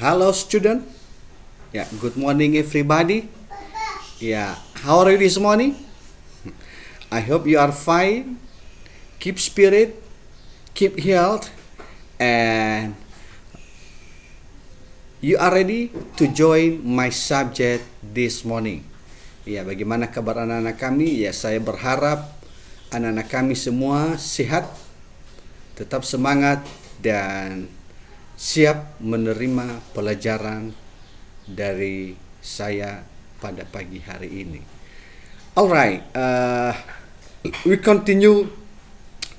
Hello, student. Yeah, good morning, everybody. Yeah, how are you this morning? I hope you are fine. Keep spirit, keep health, and you are ready to join my subject this morning. Ya, bagaimana kabar anak-anak kami? Ya, saya berharap anak-anak kami semua sehat, tetap semangat, dan siap menerima pelajaran dari saya pada pagi hari ini. Alright, we continue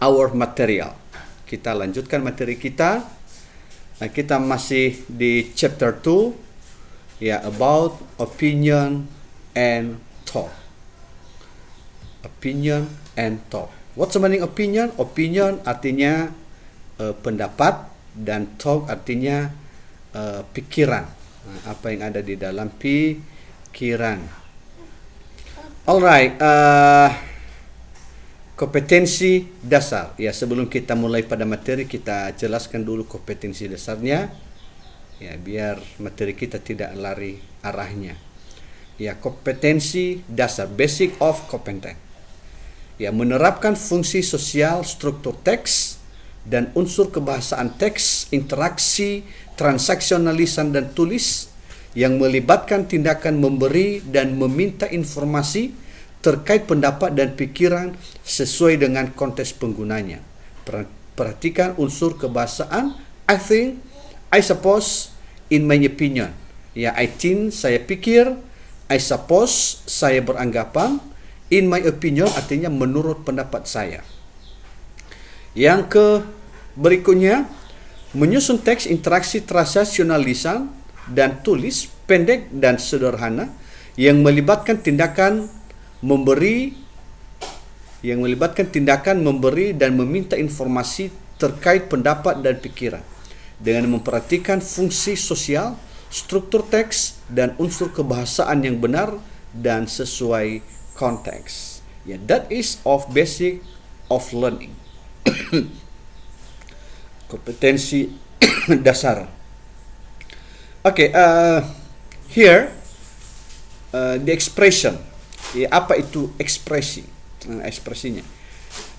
our material. Kita lanjutkan materi kita. Kita masih di chapter 2, ya, about opinion and thought. Opinion and thought. What's the meaning opinion? Opinion artinya pendapat, dan thought artinya pikiran. Apa yang ada di dalam pikiran. Alright, kompetensi dasar. Ya, sebelum kita mulai pada materi, kita jelaskan dulu kompetensi dasarnya. Ya, biar materi kita tidak lari arahnya. Ya, kompetensi dasar, basic of competence. Ya, menerapkan fungsi sosial, struktur teks, dan unsur kebahasaan teks, interaksi, transaksional lisan dan tulis yang melibatkan tindakan memberi dan meminta informasi terkait pendapat dan pikiran sesuai dengan konteks penggunanya. Perhatikan unsur kebahasaan. I think, I suppose, in my opinion. Ya, I think, saya pikir. I suppose, saya beranggapan. In my opinion artinya menurut pendapat saya. Yang ke berikutnya, menyusun teks interaksi transaksional lisan dan tulis pendek dan sederhana yang melibatkan tindakan memberi dan meminta informasi terkait pendapat dan pikiran dengan memperhatikan fungsi sosial, struktur teks, dan unsur kebahasaan yang benar dan sesuai konteks. Ya, that is of basic of learning. Kompetensi dasar. Okay, here the expression. Ya, apa itu ekspresi? Ekspresinya.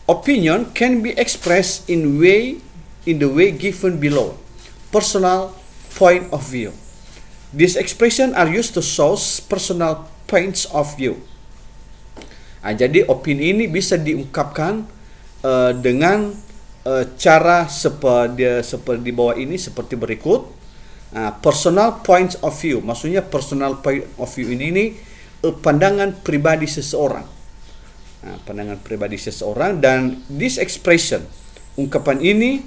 Opinion can be expressed in the way given below. Personal point of view. These expression are used to show personal points of view. Jadi opini ini bisa diungkapkan dengan cara seperti di bawah ini, seperti berikut. Personal points of view, maksudnya personal point of view ini pandangan pribadi seseorang. Pandangan pribadi seseorang, dan this expression, ungkapan ini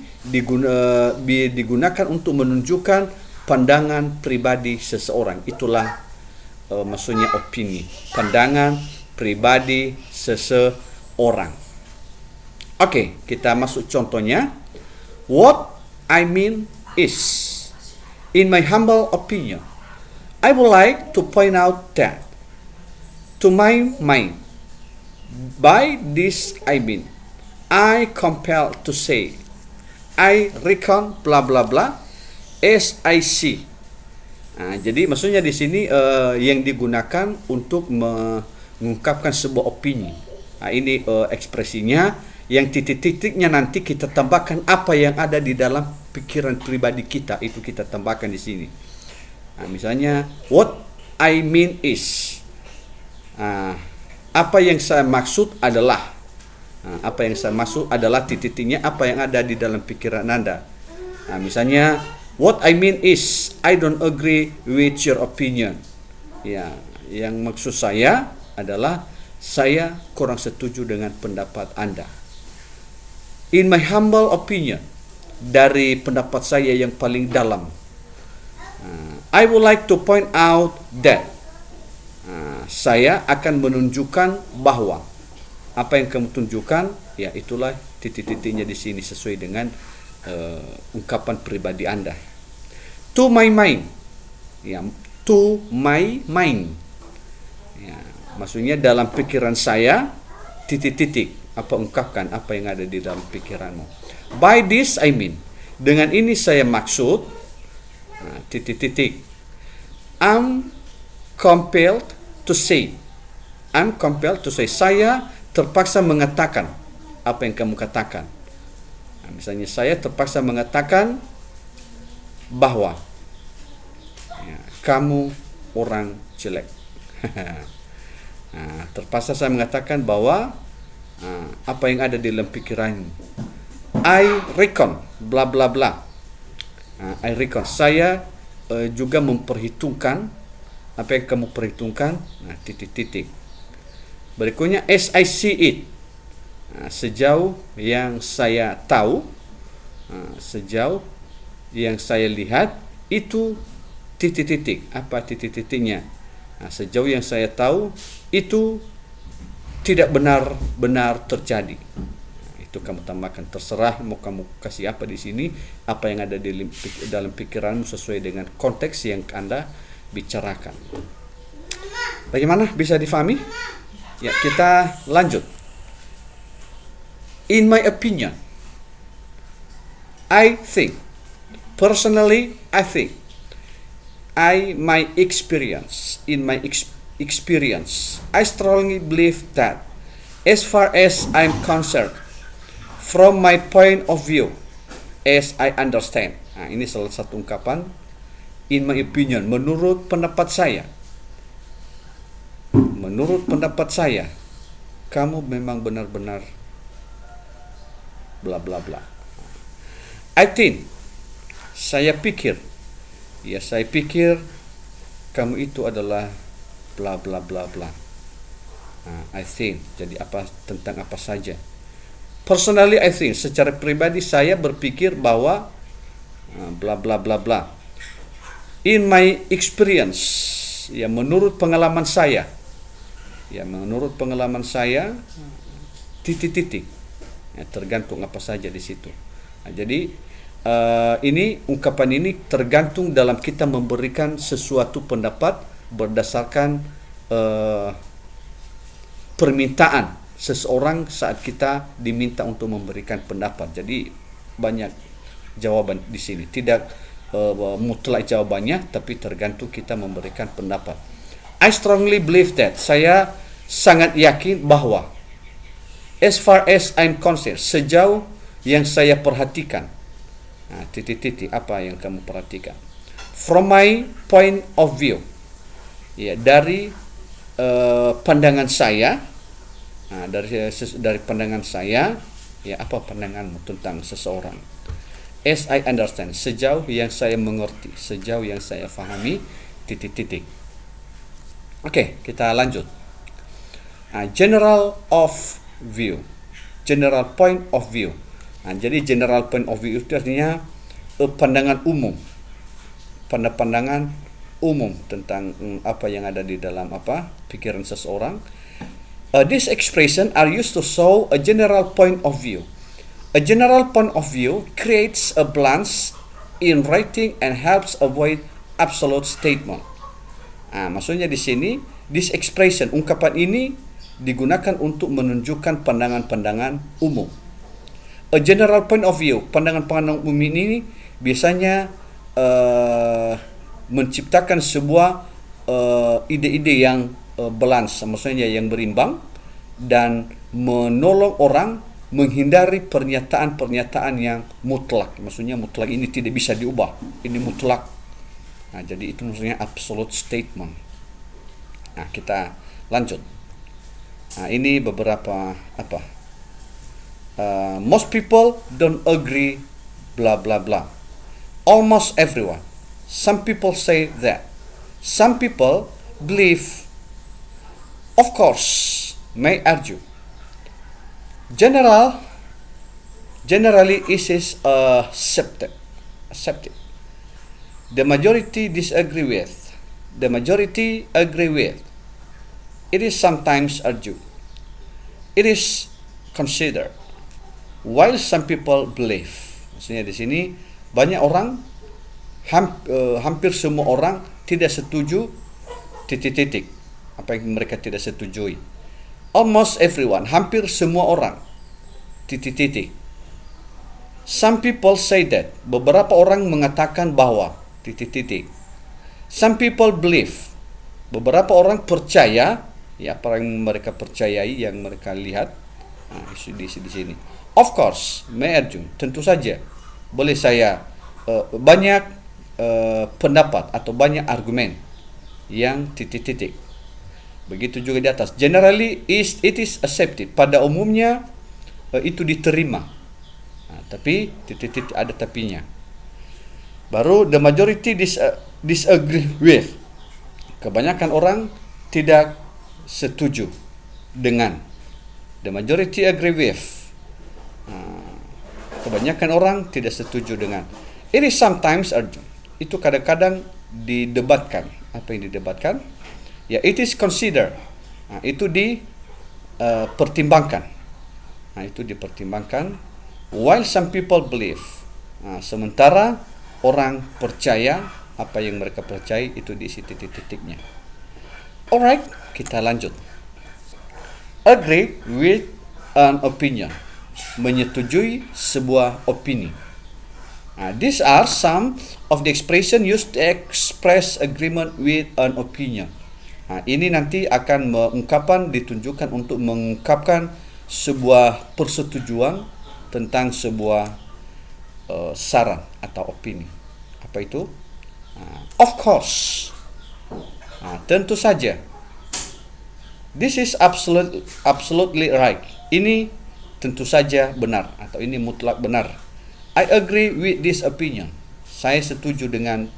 digunakan untuk menunjukkan pandangan pribadi seseorang. Itulah maksudnya opini, pandangan pribadi seseorang. Oke, kita masuk contohnya. What I mean is, in my humble opinion, I would like to point out that, to my mind, by this I mean, I compel to say, I reckon blah blah blah, as I see. Jadi maksudnya di sini yang digunakan untuk mengungkapkan sebuah opini. Ini ekspresinya. Yang titik-titiknya nanti kita tambahkan apa yang ada di dalam pikiran pribadi kita, itu kita tambahkan di sini. Misalnya, what I mean is, apa yang saya maksud adalah, titik-titiknya apa yang ada di dalam pikiran Anda. Misalnya, what I mean is, I don't agree with your opinion. Ya, yang maksud saya adalah saya kurang setuju dengan pendapat Anda. In my humble opinion, dari pendapat saya yang paling dalam, I would like to point out that, saya akan menunjukkan bahwa, apa yang kamu tunjukkan, ya itulah titik-titiknya di sini sesuai dengan ungkapan pribadi Anda. To my mind, ya, to my mind, ya, maksudnya dalam pikiran saya, titik-titik. Apa ungkapkan apa yang ada di dalam pikiranmu. By this I mean, dengan ini saya maksud, titik-titik. I'm compelled to say. I'm compelled to say. Saya terpaksa mengatakan apa yang kamu katakan. Misalnya saya terpaksa mengatakan bahwa kamu orang jelek. Terpaksa saya mengatakan bahwa apa yang ada di dalam pikiranmu. I reckon bla bla bla. I reckon, saya juga memperhitungkan apa yang kamu perhitungkan. Titik-titik. Berikutnya, as I see it. Sejauh yang saya tahu, sejauh yang saya lihat, itu titik-titik. Apa titik-titiknya? Sejauh yang saya tahu, itu tidak benar-benar terjadi. Itu kamu tambahkan, terserah mau kamu kasih apa di sini, apa yang ada di dalam pikiranmu sesuai dengan konteks yang Anda bicarakan. Bagaimana, bisa difahami? Ya, kita lanjut. In my opinion, I think, personally I think, my experience, in my experience, I strongly believe that as far as I'm concerned, from my point of view, as I understand. Ini salah satu ungkapan, in my opinion, menurut pendapat saya. Menurut pendapat saya, kamu memang benar-benar bla bla bla. I think, saya pikir, ya saya pikir kamu itu adalah bla bla bla bla. I think, jadi apa, tentang apa saja. Personally I think, secara pribadi saya berpikir bahwa bla bla bla bla. In my experience, ya menurut pengalaman saya. Ya menurut pengalaman saya, titik-titik. Ya, tergantung apa saja di situ. Jadi ini ungkapan ini tergantung dalam kita memberikan sesuatu pendapat berdasarkan permintaan seseorang saat kita diminta untuk memberikan pendapat. Jadi banyak jawaban di sini, tidak mutlak jawabannya, tapi tergantung kita memberikan pendapat. I strongly believe that, saya sangat yakin bahwa, as far as I'm concerned, sejauh yang saya perhatikan. Titik-titik, apa yang kamu perhatikan? From my point of view, ya dari pandangan saya. Dari pandangan saya, ya apa pandanganmu tentang seseorang? As I understand, sejauh yang saya mengerti, sejauh yang saya fahami, titik-titik. Oke, kita lanjut. General of view, general point of view. Jadi general point of view itu artinya pandangan umum, pandangan umum tentang apa yang ada di dalam pikiran seseorang. This expression are used to show a general point of view. A general point of view creates a balance in writing and helps avoid absolute statement. Maksudnya di sini, this expression, ungkapan ini digunakan untuk menunjukkan pandangan-pandangan umum. A general point of view, pandangan-pandangan umum ini biasanya menciptakan sebuah ide-ide yang balance, maksudnya yang berimbang, dan menolong orang menghindari pernyataan-pernyataan yang mutlak. Maksudnya mutlak ini tidak bisa diubah, ini mutlak. Jadi itu maksudnya absolute statement. Kita lanjut. Ini beberapa most people don't agree blah blah blah. Almost everyone. Some people say that. Some people believe. Of course, may argue. Generally is accepted. The majority disagree with. The majority agree with. It is sometimes argued. It is considered. While some people believe. Maksudnya di sini banyak orang, hampir semua orang tidak setuju titik-titik apa yang mereka tidak setujui. Almost everyone, hampir semua orang, titik-titik. Some people say that, beberapa orang mengatakan bahwa, titik-titik. Some people believe. Beberapa orang percaya, ya, apa yang mereka percayai, yang mereka lihat. Di sini. Of course, May Arjun, tentu saja boleh saya banyak pendapat atau banyak argumen yang titik-titik. Begitu juga di atas. Generally, it is accepted. Pada umumnya itu diterima. Tapi titik-titik ada tapinya. Baru the majority disagree with. Kebanyakan orang tidak setuju dengan. The majority agree with. Kebanyakan orang tidak setuju dengan. It is sometimes urgent. Itu kadang-kadang didebatkan. Apa yang didebatkan? Ya, it is considered. Itu dipertimbangkan. Itu dipertimbangkan. While some people believe. Sementara orang percaya, apa yang mereka percaya itu diisi titik-titiknya. Alright, kita lanjut. Agree with an opinion. Menyetujui sebuah opini. These are some of the expression used to express agreement with an opinion. Ini nanti akan ungkapan ditunjukkan untuk mengungkapkan sebuah persetujuan tentang sebuah saran atau opini. Apa itu? Of course. Tentu saja. This is absolutely right. Ini tentu saja benar atau ini mutlak benar. I agree with this opinion. Saya setuju dengan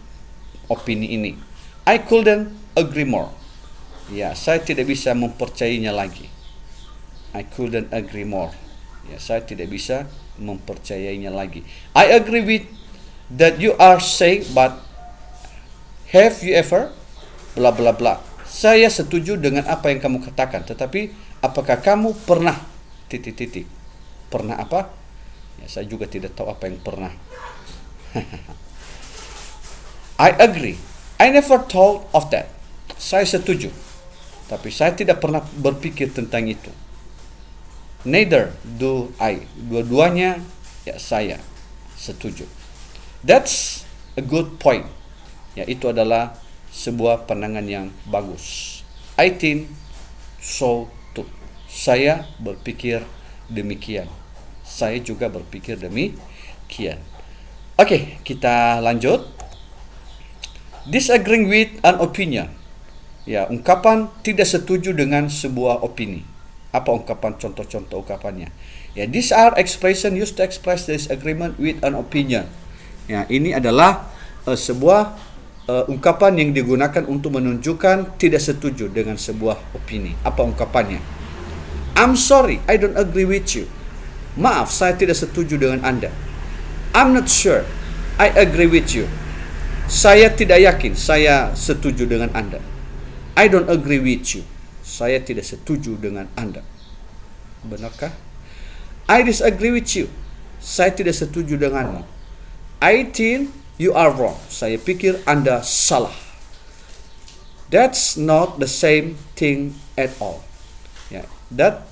opini ini. I couldn't agree more. Ya, saya tidak bisa mempercayainya lagi. I couldn't agree more. Ya, saya tidak bisa mempercayainya lagi. I agree with that you are saying, but have you ever bla bla bla. Saya setuju dengan apa yang kamu katakan, tetapi apakah kamu pernah titik-titik? Pernah apa? Ya, saya juga tidak tahu apa yang pernah. I agree. I never thought of that. Saya setuju, tapi saya tidak pernah berpikir tentang itu. Neither do I. Dua-duanya, ya, saya setuju. That's a good point. Ya, itu adalah sebuah pandangan yang bagus. I think so too. Saya berpikir demikian. Saya juga berpikir demikian. Oke, kita lanjut. Disagreeing with an opinion. Ya, ungkapan tidak setuju dengan sebuah opini. Apa ungkapan, contoh-contoh ungkapannya? Ya, these are expression used to express disagreement with an opinion. Ya, ini adalah sebuah ungkapan yang digunakan untuk menunjukkan tidak setuju dengan sebuah opini. Apa ungkapannya? I'm sorry, I don't agree with you. Maaf, saya tidak setuju dengan Anda. I'm not sure, I agree with you. Saya tidak yakin, saya setuju dengan Anda. I don't agree with you. Saya tidak setuju dengan Anda. Benarkah? I disagree with you. Saya tidak setuju denganmu. I think you are wrong. Saya pikir Anda salah. That's not the same thing at all. Ya, that's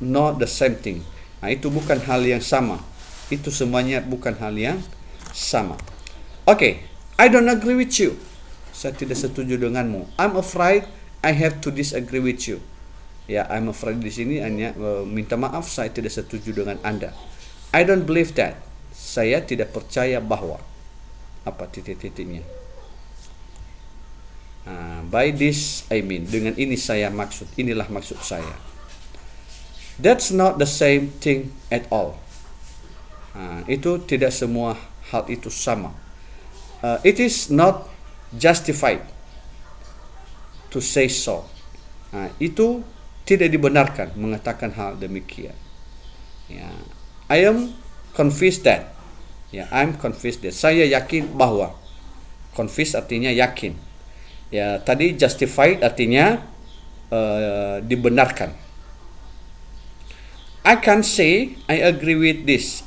not the same thing. Itu bukan hal yang sama. Itu semuanya bukan hal yang sama. Okay, I don't agree with you. Saya tidak setuju denganmu. I'm afraid I have to disagree with you. Ya, I'm afraid di sini hanya minta maaf, saya tidak setuju dengan Anda. I don't believe that. Saya tidak percaya bahwa. Apa titik-titiknya? By this I mean, dengan ini saya maksud, inilah maksud saya. That's not the same thing at all. Itu tidak semua hal itu sama. It is not justified to say so. Itu tidak dibenarkan mengatakan hal demikian. Ya, I am convinced that. Ya, I'm convinced that. Saya yakin bahwa. Convinced artinya yakin. Ya, tadi justified artinya dibenarkan. I can say I agree with this,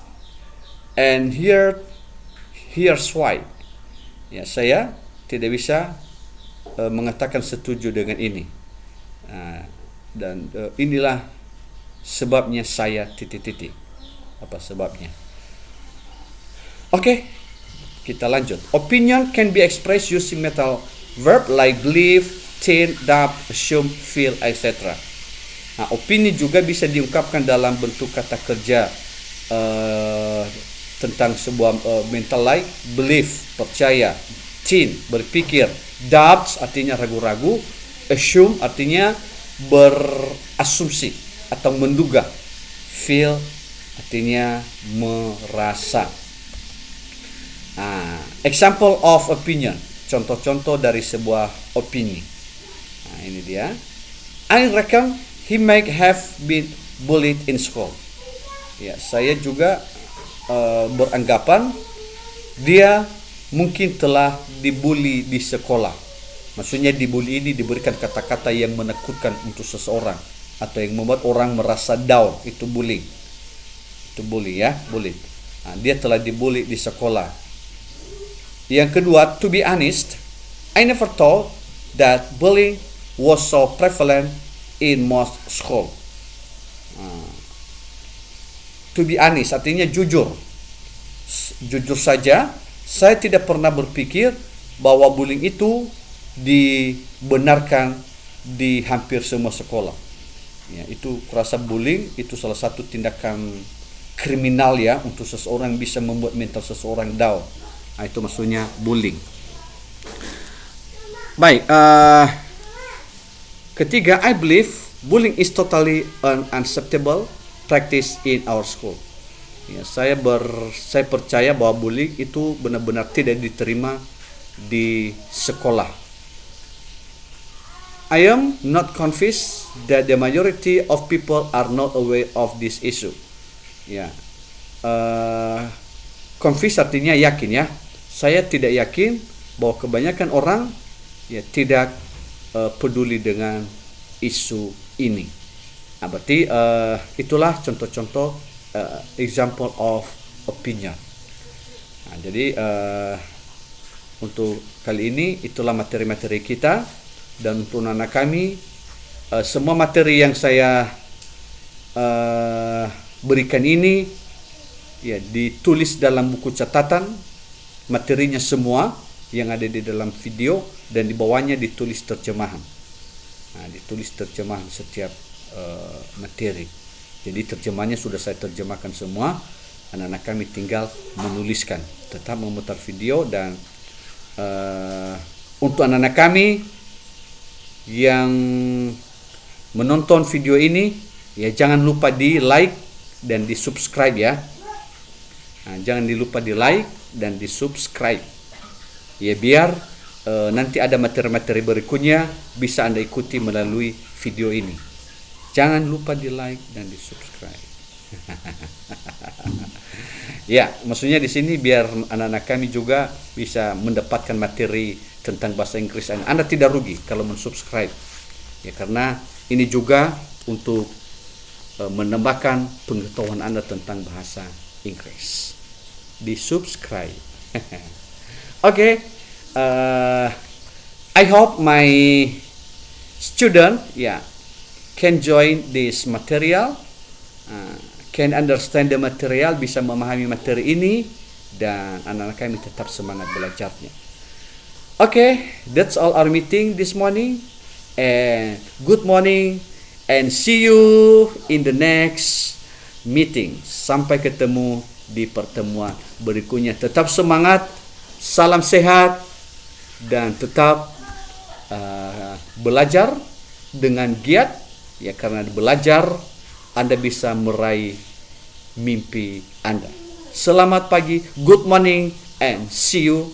and here's why. Ya, saya tidak bisa mengatakan setuju dengan ini, dan inilah sebabnya saya titik-titik. Apa sebabnya? Oke, Kita lanjut. Opinion can be expressed using metal verb like believe, think, doubt, assume, feel, etc. Nah, opini juga bisa diungkapkan dalam bentuk kata kerja tentang sebuah mental like believe, percaya, think, berpikir, doubt artinya ragu-ragu, assume artinya berasumsi atau menduga, feel artinya merasa. Example of opinion, contoh-contoh dari sebuah opini. Nah, ini dia. I reckon he might have been bullied in school. Ya, saya juga beranggapan dia mungkin telah dibully di sekolah. Maksudnya dibully ini diberikan kata-kata yang menakutkan untuk seseorang atau yang membuat orang merasa down, itu bullying. Itu bully ya, bully. Nah, dia telah dibully di sekolah. Yang kedua, to be honest, I never thought that bullying was so prevalent in most school. To be honest artinya jujur. Jujur saja, saya tidak pernah berpikir bahwa bullying itu dibenarkan di hampir semua sekolah. Ya, itu kurasa bullying itu salah satu tindakan kriminal ya untuk seseorang bisa membuat mental seseorang down. Nah, itu maksudnya bullying. Baik, ketiga, I believe bullying is totally an unacceptable practice in our school. Ya, saya percaya bahwa bullying itu benar-benar tidak diterima di sekolah. I am not convinced that the majority of people are not aware of this issue. Ya, convinced artinya yakin ya. Saya tidak yakin bahwa kebanyakan orang ya tidak peduli dengan isu ini. Nah, berarti itulah contoh-contoh example of opinion. Nah, jadi untuk kali ini itulah materi-materi kita, dan untuk anak kami semua materi yang saya berikan ini ya ditulis dalam buku catatan materinya semua yang ada di dalam video, dan di bawahnya ditulis terjemahan. Nah, ditulis terjemahan setiap materi. Jadi terjemahnya sudah saya terjemahkan semua. Anak-anak kami tinggal menuliskan. Tetap memutar video, dan untuk anak-anak kami yang menonton video ini ya jangan lupa di like dan di subscribe ya. Nah, jangan lupa di like dan di subscribe ya, biar nanti ada materi-materi berikutnya bisa Anda ikuti melalui video ini. Jangan lupa di like dan di subscribe. Ya, maksudnya di sini biar anak-anak kami juga bisa mendapatkan materi tentang bahasa Inggris. Anda tidak rugi kalau mensubscribe ya, karena ini juga untuk menambahkan pengetahuan Anda tentang bahasa Inggris. Di subscribe. Okay, I hope my student can join this material, can understand the material, bisa memahami materi ini, dan anak-anak kami tetap semangat belajarnya. Okay, that's all our meeting this morning, and good morning, and see you in the next meeting. Sampai ketemu di pertemuan berikutnya. Tetap semangat, salam sehat, dan tetap belajar dengan giat ya, karena belajar Anda bisa meraih mimpi Anda. Selamat pagi, good morning, and see you